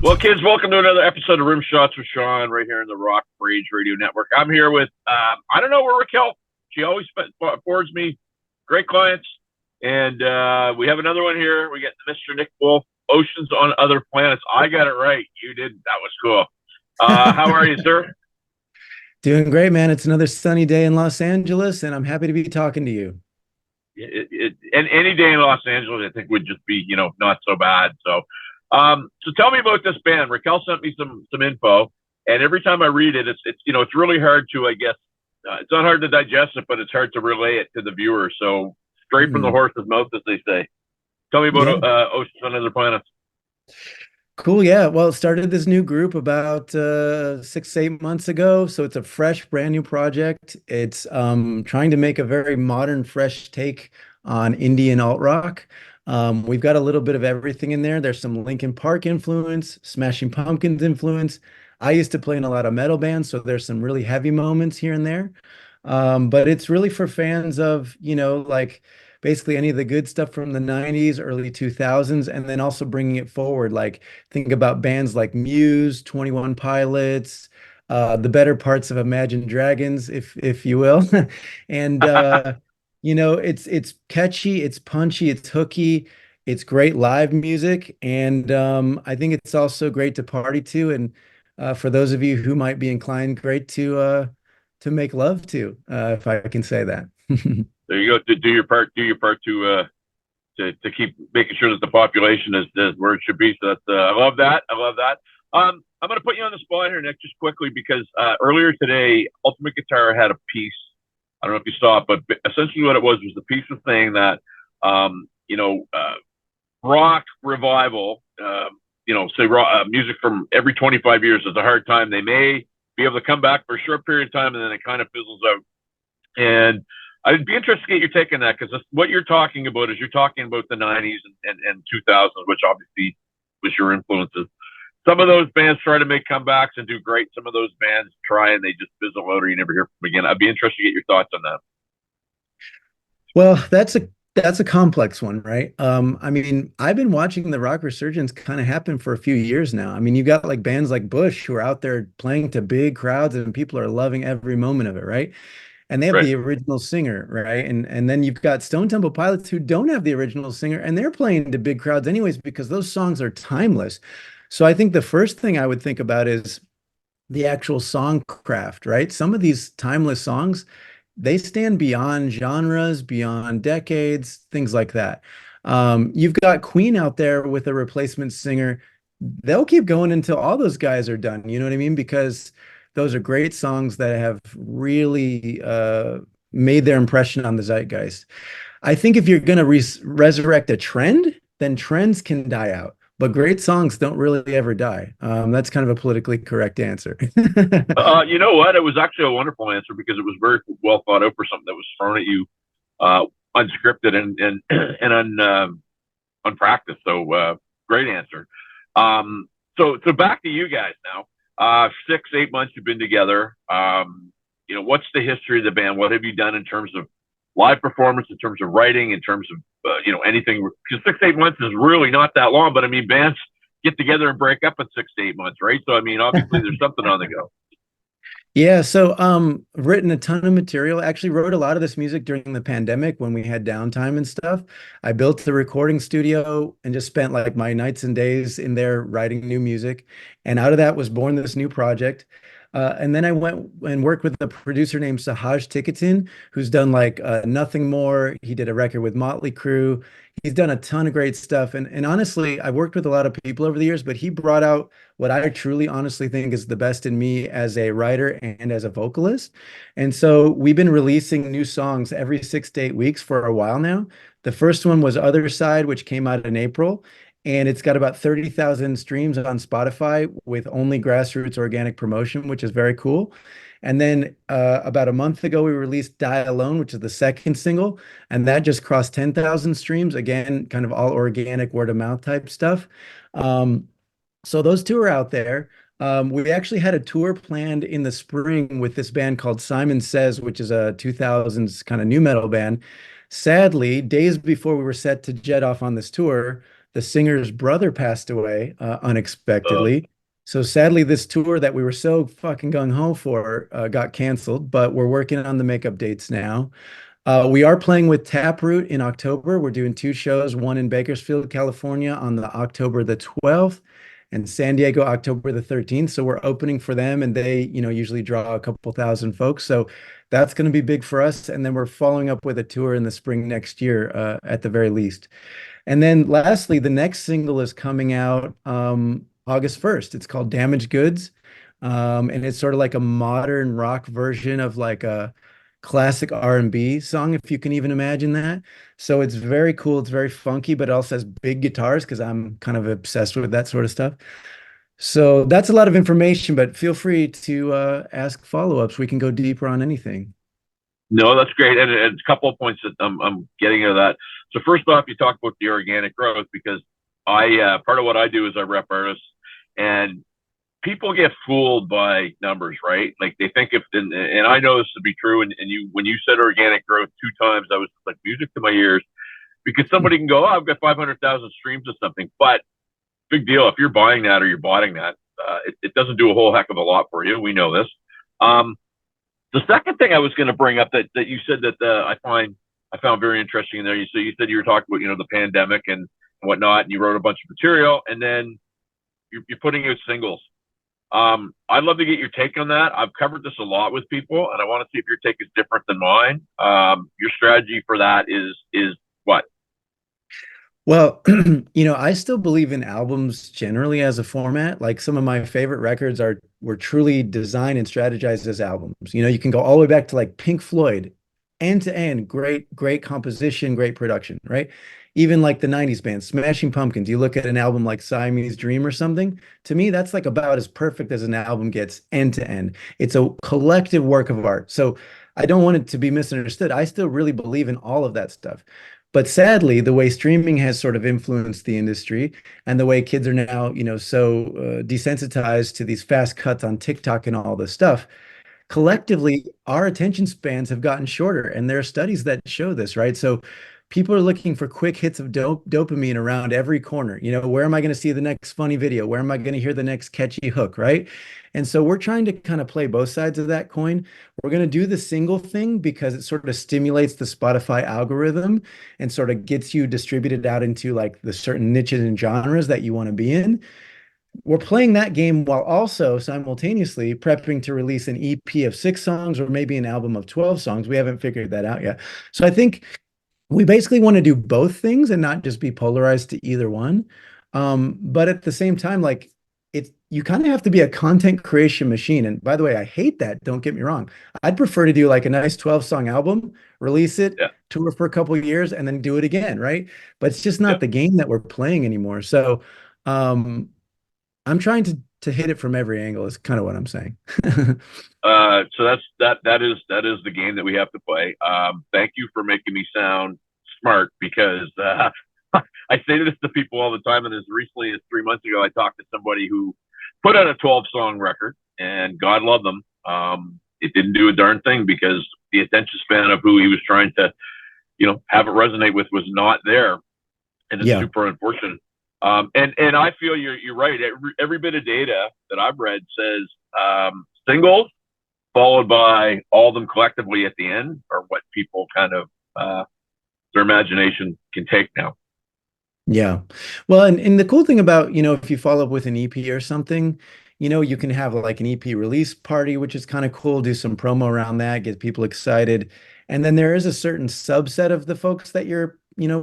Well, kids, welcome to another episode of Rimshots with Sean right here in the Rock Rage Radio Network. I'm here with, I don't know where Raquel, she always forwards me great clients. And we have another one here. We got Mr. Nick Wolf, Oceans on Other Planets. I got it right. You didn't. That was cool. How are you, sir? Doing great, man. It's another sunny day in Los Angeles, and I'm happy to be talking to you. And any day in Los Angeles, I think would just be, not so bad. So tell me about this band. Raquel sent me some info, and every time I read it, it's really hard to, I guess, it's not hard to digest it, but it's hard to relay it to the viewer. So straight from the Hmm. horse's mouth, as they say. Tell me Yeah, about Oceans on Other Planets. cool. Yeah, well, started this new group about 6, 8 months ago, so it's a fresh, brand new project. It's trying to make a very modern, fresh take on indie and alt rock. We've got a little bit of everything in there. There's some Linkin Park influence, Smashing Pumpkins influence. I used to play in a lot of metal bands, so there's some really heavy moments here and there. But it's really for fans of, like basically any of the good stuff from the 90s, early 2000s, and then also bringing it forward. Like think about bands like Muse, 21 Pilots, the better parts of Imagine Dragons, if you will. And it's catchy, it's punchy, it's hooky, it's great live music, and I think it's also great to party to. And for those of you who might be inclined, great to make love to, if I can say that. There you go. To do your part. Do your part to keep making sure that the population is where it should be. So that's I love that. I love that. I'm going to put you on the spot here, Nick, just quickly because earlier today, Ultimate Guitar had a piece. I don't know if you saw it, but essentially what it was the piece was saying that um, you know rock revival, say music from every 25 years is a hard time. They may be able to come back for a short period of time, and then it kind of fizzles out. And I'd be interested to get your take on that because what you're talking about is you're talking about the 90s and 2000s, which obviously was your influences. Some of those bands try to make comebacks and do great. Some of those bands try and they just fizzle out or you never hear from them again. I'd be interested to get your thoughts on that. Well, that's a complex one, right? I mean, I've been watching the rock resurgence kind of happen for a few years now. I mean, you got like bands like Bush who are out there playing to big crowds and people are loving every moment of it, right? And they have Right. the original singer, right? And then you've got Stone Temple Pilots who don't have the original singer and they're playing to big crowds anyways because those songs are timeless. So I think the first thing I would think about is the actual song craft, right? Some of these timeless songs, they stand beyond genres, beyond decades, things like that. You've got Queen out there with a replacement singer. They'll keep going until all those guys are done. You know what I mean? Because those are great songs that have really made their impression on the zeitgeist. I think if you're going to resurrect a trend, then trends can die out. But great songs don't really ever die. That's kind of a politically correct answer. You know what? It was actually a wonderful answer because it was very well thought out for something that was thrown at you unscripted and unpracticed. So great answer. So back to you guys now. 6, 8 months you've been together. What's the history of the band? What have you done in terms of live performance, in terms of writing, in terms of anything? Because 6, 8 months is really not that long, but I mean bands get together and break up in 6 to 8 months, right? So I mean, obviously there's something on the go. Yeah, so written a ton of material. Actually wrote a lot of this music during the pandemic when we had downtime and stuff. I built the recording studio and just spent like my nights and days in there writing new music. And out of that was born this new project. And then I went and worked with a producer named Sahaj Ticketin, who's done like Nothing More. He did a record with Motley Crue. He's done a ton of great stuff. And honestly, I've worked with a lot of people over the years, but he brought out what I truly honestly think is the best in me as a writer and as a vocalist. And so we've been releasing new songs every 6 to 8 weeks for a while now. The first one was Other Side, which came out in April. And it's got about 30,000 streams on Spotify with only grassroots organic promotion, which is very cool. And then about a month ago, we released Die Alone, which is the second single. And that just crossed 10,000 streams. Again, kind of all organic word of mouth type stuff. Um, so those two are out there. We actually had a tour planned in the spring with this band called Simon Says, which is a 2000s kind of new metal band. Sadly, days before we were set to jet off on this tour, the singer's brother passed away Uh, unexpectedly. So sadly, this tour that we were so fucking gung ho for got canceled, but we're working on the makeup dates now. We are playing with Taproot in October. We're doing two shows, one in Bakersfield, California on the October the 12th and San Diego October the 13th. So we're opening for them and they, usually draw a couple thousand folks. So that's going to be big for us. And then we're following up with a tour in the spring next year, at the very least. And then lastly, the next single is coming out August 1st. It's called Damaged Goods. And it's sort of like a modern rock version of like a classic R&B song, if you can even imagine that. So it's very cool. It's very funky, but it also has big guitars because I'm kind of obsessed with that sort of stuff. So that's a lot of information, but feel free to ask follow-ups. We can go deeper on anything. no, that's great, and it's a couple of points that I'm getting at that. So first off, you talk about the organic growth because I part of what I do is I rep artists, and people get fooled by numbers, right? Like they think if, and I know this to be true. And you, when you said organic growth two times, I was like music to my ears because somebody can go, oh, I've got 500,000 streams of something, but big deal. If you're buying that or you're botting that, it doesn't do a whole heck of a lot for you. We know this. Um, the second thing I was going to bring up that you said that I found very interesting in there. You said you were talking about the pandemic and whatnot, and you wrote a bunch of material, and then you're putting out singles. I'd love to get your take on that. I've covered this a lot with people, and I want to see if your take is different than mine. Your strategy for that is what? Well, I still believe in albums generally as a format. Like some of my favorite records were truly designed and strategized as albums. You can go all the way back to like Pink Floyd, end to end, great, great composition, great production, right? Even like the 90s band, Smashing Pumpkins. You look at an album like Siamese Dream or something, to me, that's like about as perfect as an album gets end to end. It's a collective work of art. So I don't want it to be misunderstood. I still really believe in all of that stuff. But sadly, the way streaming has sort of influenced the industry and the way kids are now, so desensitized to these fast cuts on TikTok and all this stuff, collectively, our attention spans have gotten shorter. And there are studies that show this, right? So people are looking for quick hits of dopamine around every corner. Where am I going to see the next funny video? Where am I going to hear the next catchy hook, right? And so we're trying to kind of play both sides of that coin. We're going to do the single thing because it sort of stimulates the Spotify algorithm and sort of gets you distributed out into like the certain niches and genres that you want to be in. We're playing that game while also simultaneously prepping to release an EP of 6 songs or maybe an album of 12 songs. We haven't figured that out yet. So I think we basically want to do both things and not just be polarized to either one. But at the same time, like you kind of have to be a content creation machine. And by the way, I hate that. Don't get me wrong. I'd prefer to do like a nice 12-song album, release it, Yeah, tour for a couple of years, and then do it again, right? But it's just yeah. not the game that we're playing anymore. So um, I'm trying to hit it from every angle is kind of what I'm saying. So that is the game that we have to play. Thank you for making me sound smart because I say this to people all the time. And as recently as 3 months ago, I talked to somebody who put out a 12-song record, and God love them. It didn't do a darn thing because the attention span of who he was trying to, have it resonate with was not there, and it's Yeah. super unfortunate. And I feel you're right. Every bit of data that I've read says singles followed by all of them collectively at the end are what people kind of their imagination can take now. Yeah. Well, and the cool thing about, if you follow up with an EP or something, you can have like an EP release party, which is kind of cool, do some promo around that, get people excited. And then there is a certain subset of the folks that you're,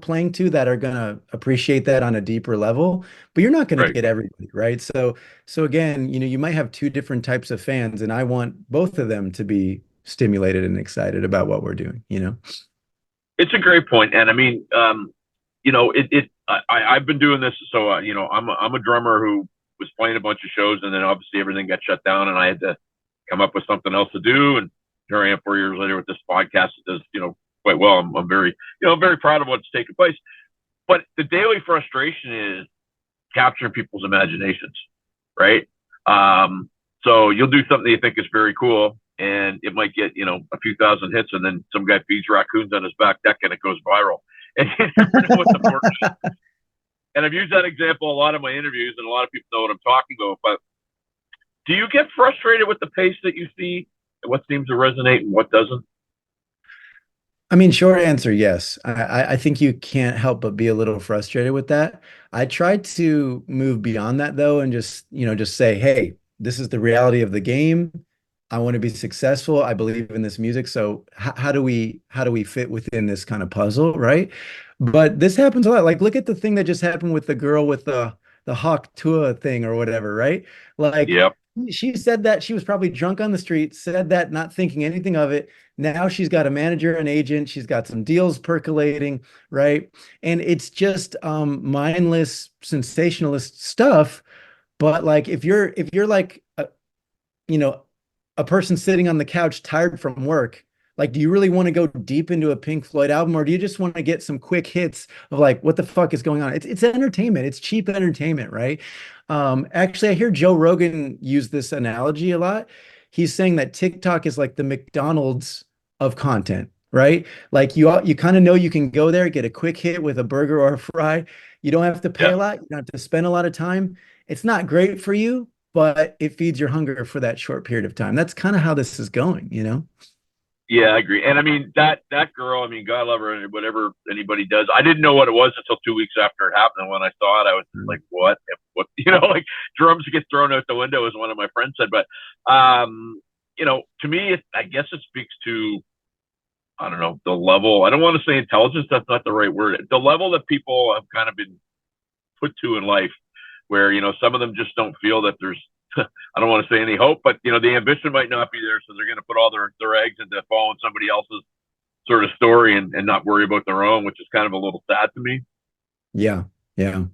playing to that are going to appreciate that on a deeper level, but you're not going to Right. get everybody, right? So again, you might have two different types of fans, and I want both of them to be stimulated and excited about what we're doing. It's a great point, and I mean, I've been doing this, so I'm a drummer who was playing a bunch of shows, and then obviously everything got shut down, and I had to come up with something else to do, and here I am 4 years later with this podcast that does quite well. I'm very very proud of what's taken place, but the daily frustration is capturing people's imaginations, right? So you'll do something you think is very cool, and it might get a few thousand hits, and then some guy feeds raccoons on his back deck, and it goes viral, and you never know what's important. and I've used that example a lot in my interviews, and a lot of people know what I'm talking about. But do you get frustrated with the pace that you see, and what seems to resonate and what doesn't? I mean, short answer, yes. I think you can't help but be a little frustrated with that. I try to move beyond that though, and just, just say, hey, this is the reality of the game. I want to be successful. I believe in this music. So how do we fit within this kind of puzzle, right? But this happens a lot. Like, look at the thing that just happened with the girl with the Hawk Tua thing or whatever, right? Like, Yep. she said that she was probably drunk on the street, said that not thinking anything of it. Now she's got a manager, an agent, she's got some deals percolating, right? And it's just mindless, sensationalist stuff. But like if you're like you know, a person sitting on the couch tired from work, like, do you really want to go deep into a Pink Floyd album, or do you just want to get some quick hits of like, what the fuck is going on? It's entertainment. It's cheap entertainment, right? Actually, I hear Joe Rogan use this analogy a lot. He's saying that TikTok is like the McDonald's of content, right? Like you kind of know you can go there, get a quick hit with a burger or a fry. You don't have to pay Yeah. a lot. You don't have to spend a lot of time. It's not great for you, but it feeds your hunger for that short period of time. That's kind of how this is going, you know? Yeah, I agree. And I mean that girl, I mean, God love her, and whatever anybody does. I didn't know what it was until 2 weeks after it happened. And when I saw it, I was just like, what? What like drums get thrown out the window, as one of my friends said. But to me, I guess it speaks to, I don't know, the level. I don't want to say intelligence, that's not the right word. The level that people have kind of been put to in life, where some of them just don't feel that there's I don't want to say any hope, but the ambition might not be there, so they're going to put all their eggs into following somebody else's sort of story, and not worry about their own, which is kind of a little sad to me. Yeah, yeah.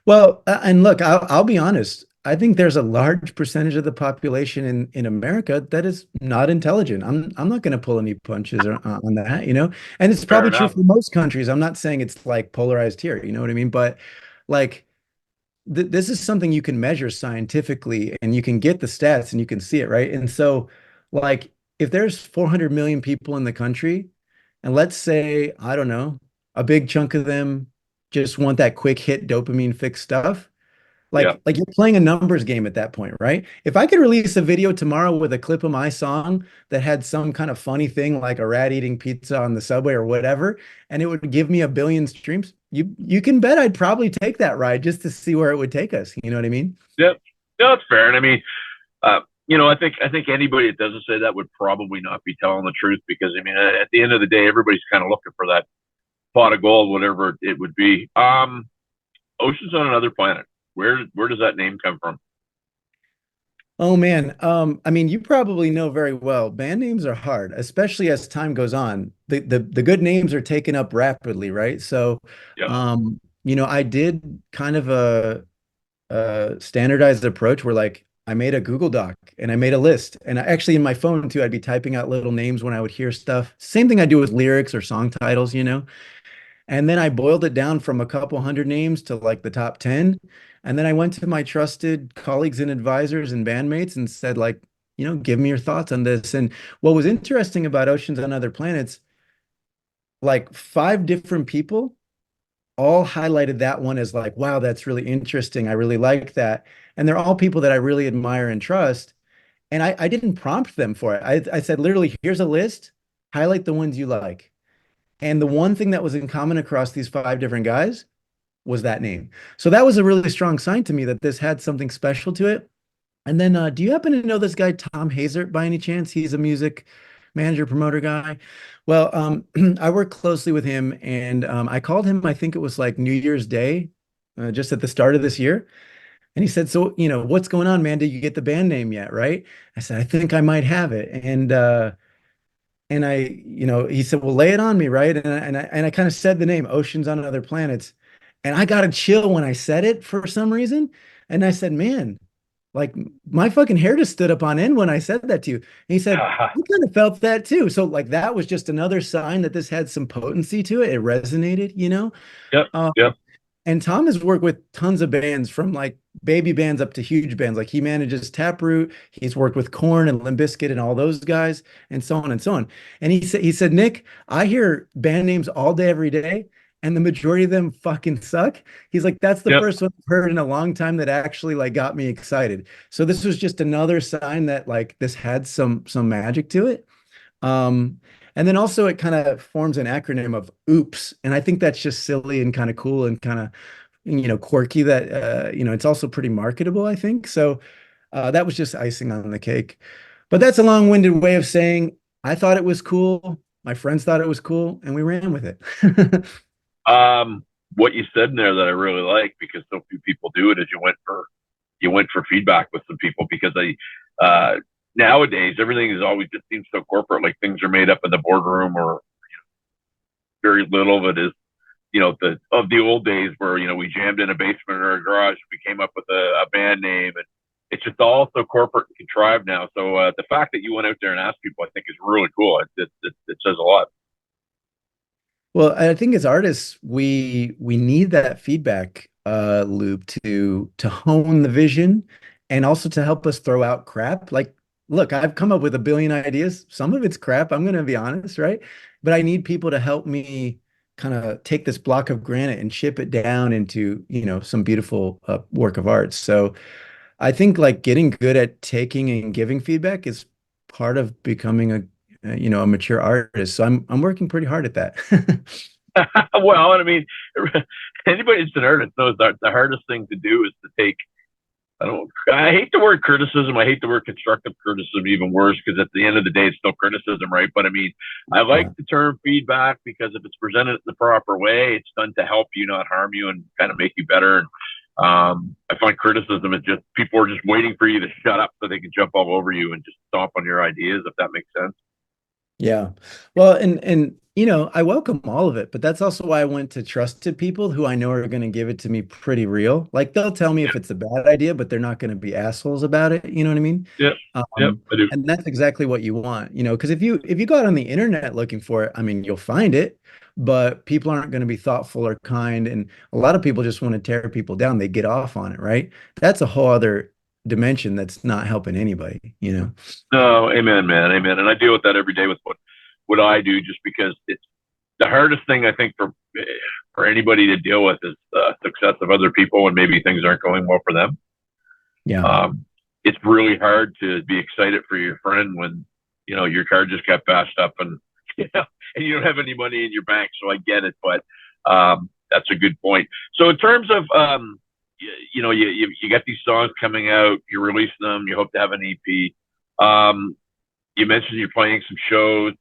Well, and look, I'll be honest. I think there's a large percentage of the population in America that is not intelligent. I'm not going to pull any punches on that, And it's Fair probably true enough. for most countries. I'm not saying it's like polarized here, you know what I mean? But like this is something you can measure scientifically, and you can get the stats and you can see it, right? And so, like, if there's 400 million people in the country, and let's say, I don't know, a big chunk of them just want that quick hit dopamine fix stuff. Yeah. Like you're playing a numbers game at that point, right? If I could release a video tomorrow with a clip of my song that had some kind of funny thing like a rat eating pizza on the subway or whatever, and it would give me a billion streams, you can bet I'd probably take that ride just to see where it would take us. You know what I mean? Yeah. No, that's fair. And I mean, I think anybody that doesn't say that would probably not be telling the truth, because I mean, at the end of the day, everybody's kind of looking for that pot of gold, whatever it would be. Oceans on Another Planet. Where does that name come from? Oh man, I mean, you probably know very well. Band names are hard, especially as time goes on. The good names are taken up rapidly, right? So, Yeah. I did kind of a standardized approach where like I made a Google Doc and I made a list. And actually in my phone too, I'd be typing out little names when I would hear stuff. Same thing I do with lyrics or song titles. And then I boiled it down from a couple hundred names to like the top 10. And then I went to my trusted colleagues and advisors and bandmates and said, like, give me your thoughts on this. And what was interesting about Oceans on Other Planets, like five different people all highlighted that one as like, wow, that's really interesting. I really like that. And they're all people that I really admire and trust. And I didn't prompt them for it. I said, literally, here's a list, highlight the ones you like. And the one thing that was in common across these five different guys was that name. So that was a really strong sign to me that this had something special to it. And then, do you happen to know this guy, Tom Hazert, by any chance? He's a music manager, promoter guy. Well, I work closely with him, and I called him, I think it was like New Year's Day, just at the start of this year. And he said, so, what's going on, man? Did you get the band name yet? Right? I said, I think I might have it. And he said, well, lay it on me, right? And I kind of said the name, Oceans on Other Planets. And I got a chill when I said it for some reason. And I said, man, like my fucking hair just stood up on end when I said that to you. And he said, I kind of felt that too. So like that was just another sign that this had some potency to it. It resonated. Yep. Um, Yep. and Tom has worked with tons of bands from like baby bands up to huge bands. Like he manages Taproot, he's worked with Korn and Limp Bizkit and all those guys, and so on and so on. And he said, Nick, I hear band names all day, every day, and the majority of them fucking suck. He's like, that's the Yep. first one I've heard in a long time that actually like got me excited. So this was just another sign that like this had some magic to it. Um, and then also it kind of forms an acronym of OOPS, and I think that's just silly and kind of cool and kind of quirky that it's also pretty marketable, I think. So that was just icing on the cake. But that's a long-winded way of saying I thought it was cool. My friends thought it was cool, and we ran with it. What you said in there that I really like, because so few people do it, is you went for feedback with some people, because nowadays everything is always just seems so corporate, like things are made up in the boardroom, or very little of it is the old days where we jammed in a basement or a garage, we came up with a band name, and it's just all so corporate and contrived now. So the fact that you went out there and asked people, I think, is really cool. It says a lot. Well, I think as artists, we need that feedback loop to hone the vision and also to help us throw out crap. Like, look, I've come up with a billion ideas. Some of it's crap, I'm gonna be honest, right? But I need people to help me kind of take this block of granite and chip it down into, some beautiful work of art. So I think like getting good at taking and giving feedback is part of becoming a mature artist. So I'm working pretty hard at that. Well, and I mean, anybody that's an artist knows that the hardest thing to do is to take. I hate the word criticism. I hate the word constructive criticism even worse, because at the end of the day, it's still criticism, right? But I mean, I like Yeah. the term feedback, because if it's presented in the proper way, it's done to help you, not harm you, and kind of make you better. And I find criticism is just people are just waiting for you to shut up so they can jump all over you and just stomp on your ideas, if that makes sense. Yeah. Well, and I welcome all of it, but that's also why I went to trusted people who I know are going to give it to me pretty real. Like they'll tell me if it's a bad idea, but they're not going to be assholes about it. You know what I mean? Yep. Yep. Um, I do. and that's exactly what you want, because if you go out on the internet looking for it, I mean, you'll find it, but people aren't going to be thoughtful or kind. And a lot of people just want to tear people down. They get off on it, right? That's a whole other dimension that's not helping anybody. No, amen, man, amen. And I deal with that every day with what I do, just because it's the hardest thing, I think, for anybody to deal with is the success of other people when maybe things aren't going well for them. Yeah. It's really hard to be excited for your friend when your car just got bashed up, and and you don't have any money in your bank. So I get it, but that's a good point. So in terms of you got these songs coming out, you're releasing them, you hope to have an EP. You mentioned you're playing some shows.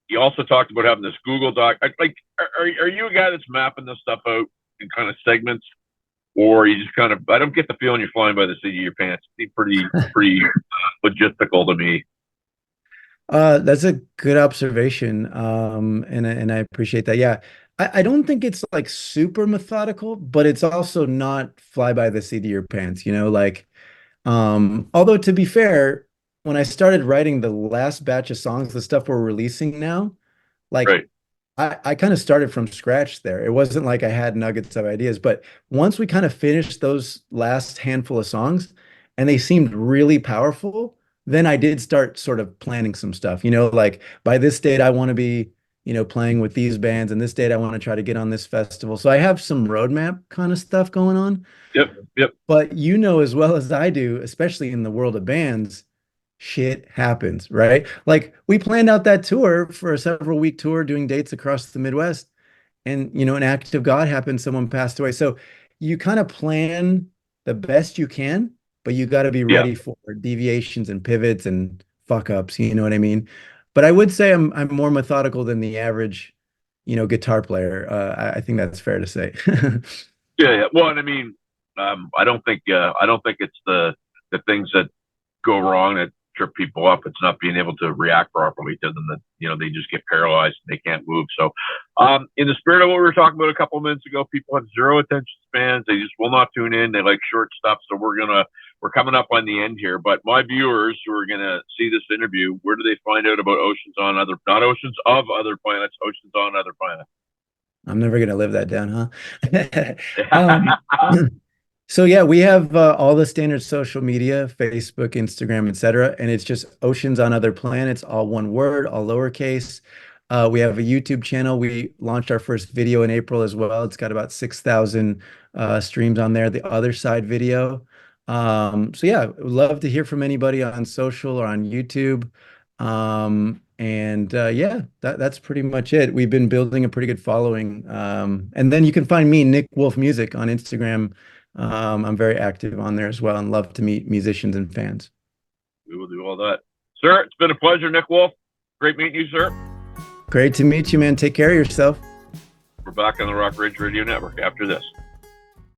You also talked about having this Google Doc. Are you a guy that's mapping this stuff out in kind of segments, or you just kind of? I don't get the feeling you're flying by the seat of your pants. It seems pretty logistical to me. That's a good observation. And I appreciate that. Yeah. I don't think it's like super methodical, but it's also not fly by the seat of your pants, like although to be fair, when I started writing the last batch of songs, the stuff we're releasing now, like Right. I kind of started from scratch there. It wasn't like I had nuggets of ideas, but once we kind of finished those last handful of songs and they seemed really powerful, then I did start sort of planning some stuff. Like by this date, I want to be, playing with these bands, and this date, I want to try to get on this festival. So I have some roadmap kind of stuff going on. Yep. Yep. But as well as I do, especially in the world of bands, shit happens, right? Like we planned out that tour for a several week tour doing dates across the Midwest, and an act of God happened, someone passed away. So you kind of plan the best you can, but you got to be Yeah. ready for deviations and pivots and fuck ups, you know what I mean? But I would say I'm more methodical than the average, guitar player. I think that's fair to say. Yeah. Yeah. Well, and I mean, I don't think it's the things that go wrong that trip people up. It's not being able to react properly to them that they just get paralyzed and they can't move. So, in the spirit of what we were talking about a couple of minutes ago, people have zero attention spans. They just will not tune in. They like short stuff. So we're coming up on the end here. But my viewers who are gonna see this interview, where do they find out about oceans on other not oceans of other planets, oceans on other planets? I'm never gonna live that down, huh? Um, So yeah, we have all the standard social media, Facebook, Instagram, etc., and it's just Oceans on Other Planets, all one word, all lowercase. We have a YouTube channel. We launched our first video in April as well. It's got about 6,000 streams on there, the other side video. So yeah, would love to hear from anybody on social or on YouTube. Yeah, that's pretty much it. We've been building a pretty good following. And then you can find me, Nick Wolf Music, on Instagram. I'm very active on there as well and love to meet musicians and fans. We will do all that. Sir, it's been a pleasure, Nick Wolf. Great meeting you, sir. Great to meet you, man. Take care of yourself. We're back on the Rock Ridge Radio Network after this.